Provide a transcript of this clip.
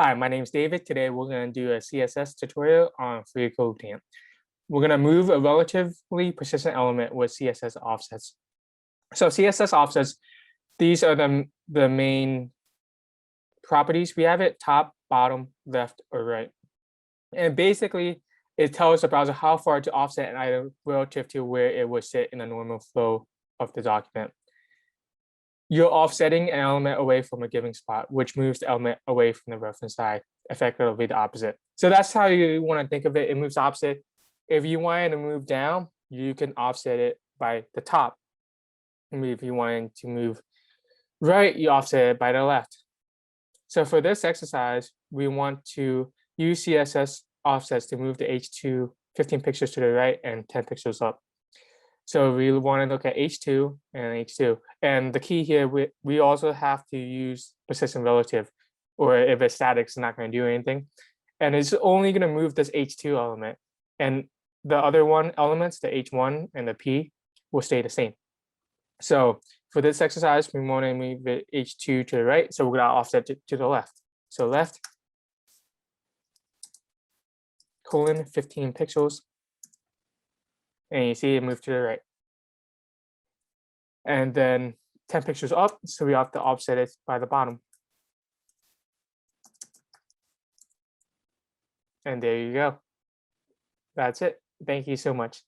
Hi, my name is David. Today we're going to do a CSS tutorial on freeCodeCamp. We're going to move a relatively persistent element with CSS offsets. So CSS offsets, these are the main properties. We have it top, bottom, left, or right. And basically, it tells the browser how far to offset an item relative to where it would sit in the normal flow of the document. You're offsetting an element away from a given spot, which moves the element away from the reference side, effectively the opposite. So that's how you want to think of it. It moves opposite. If you wanted to move down, you can offset it by the top. And if you wanted to move right, you offset it by the left. So for this exercise, we want to use CSS offsets to move the H2 15 pixels to the right and 10 pixels up. So we want to look at H2 and H2. And the key here, we also have to use persistent relative, or if it's static, it's not going to do anything. And it's only going to move this H2 element. And the other one elements, the H1 and the P, will stay the same. So for this exercise, we want to move the H2 to the right. So we're going to offset it to the left. So left, colon, 15 pixels. And you see it moved to the right. And then 10 pixels up, so we have to offset it by the bottom. And there you go. That's it. Thank you so much.